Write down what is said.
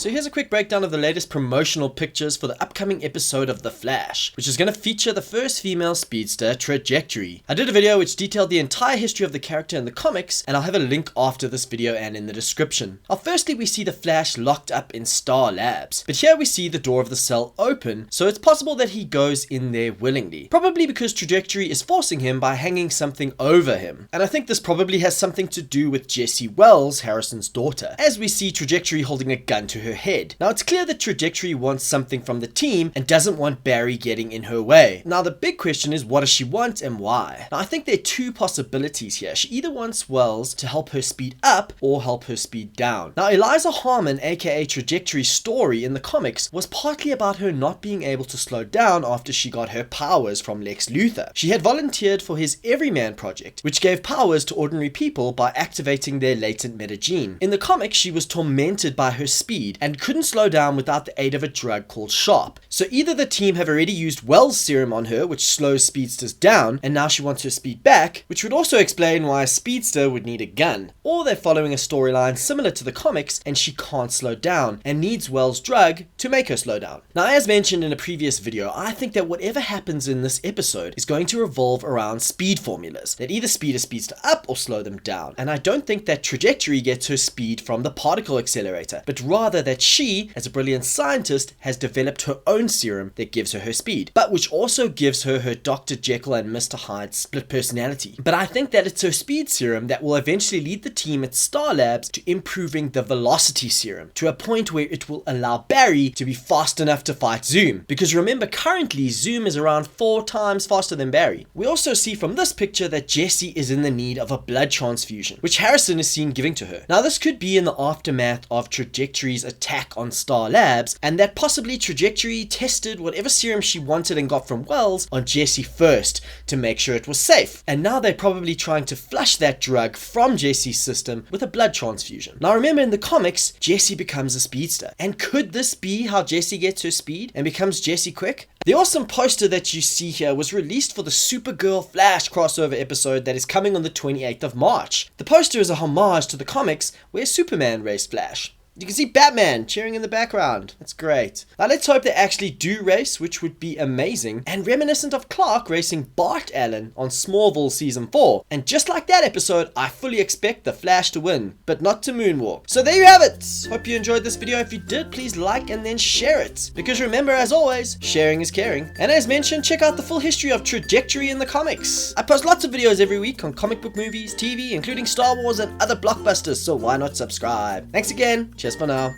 So here's a quick breakdown of the latest promotional pictures for the upcoming episode of The Flash, which is going to feature the first female speedster, Trajectory. I did a video which detailed the entire history of the character in the comics, and I'll have a link after this video and in the description. Now firstly we see the Flash locked up in Star Labs, but here we see the door of the cell open, so it's possible that he goes in there willingly. Probably because Trajectory is forcing him by hanging something over him. And I think this probably has something to do with Jesse Wells, Harrison's daughter, as we see Trajectory holding a gun to her head. Now it's clear that Trajectory wants something from the team and doesn't want Barry getting in her way. Now the big question is, what does she want and why? Now I think there are two possibilities here. She either wants Wells to help her speed up or help her speed down. Now Eliza Harmon, aka Trajectory's story in the comics, was partly about her not being able to slow down after she got her powers from Lex Luthor. She had volunteered for his Everyman project, which gave powers to ordinary people by activating their latent metagene. In the comics, she was tormented by her speed and couldn't slow down without the aid of a drug called Sharp. So either the team have already used Wells' serum on her, which slows speedsters down, and now she wants her speed back, which would also explain why a speedster would need a gun. Or they're following a storyline similar to the comics and she can't slow down and needs Wells' drug to make her slow down. Now as mentioned in a previous video, I think that whatever happens in this episode is going to revolve around speed formulas that either speed a speedster up or slow them down. And I don't think that Trajectory gets her speed from the particle accelerator, but rather that she, as a brilliant scientist, has developed her own serum that gives her speed, but which also gives her Dr. Jekyll and Mr. Hyde split personality. But I think that it's her speed serum that will eventually lead the team at Star Labs to improving the velocity serum to a point where it will allow Barry to be fast enough to fight Zoom. Because remember, currently Zoom is around 4 times faster than Barry. We also see from this picture that Jessie is in the need of a blood transfusion, which Harrison is seen giving to her. Now this could be in the aftermath of Trajectory's attack on Star Labs, and that possibly Trajectory tested whatever serum she wanted and got from Wells on Jessie first to make sure it was safe. And now they're probably trying to flush that drug from Jessie's system with a blood transfusion. Now remember, in the comics, Jessie becomes a speedster. And could this be how Jessie gets her speed and becomes Jessie Quick? The awesome poster that you see here was released for the Supergirl Flash crossover episode that is coming on the 28th of March. The poster is a homage to the comics where Superman raced Flash. You can see Batman cheering in the background. That's great. Now let's hope they actually do race, which would be amazing, and reminiscent of Clark racing Bart Allen on Smallville Season 4. And just like that episode, I fully expect the Flash to win, but not to moonwalk. So there you have it. Hope you enjoyed this video. If you did, please like and then share it. Because remember, as always, sharing is caring. And as mentioned, check out the full history of Trajectory in the comics. I post lots of videos every week on comic book movies, TV, including Star Wars and other blockbusters, so why not subscribe? Thanks again. Cheers for now.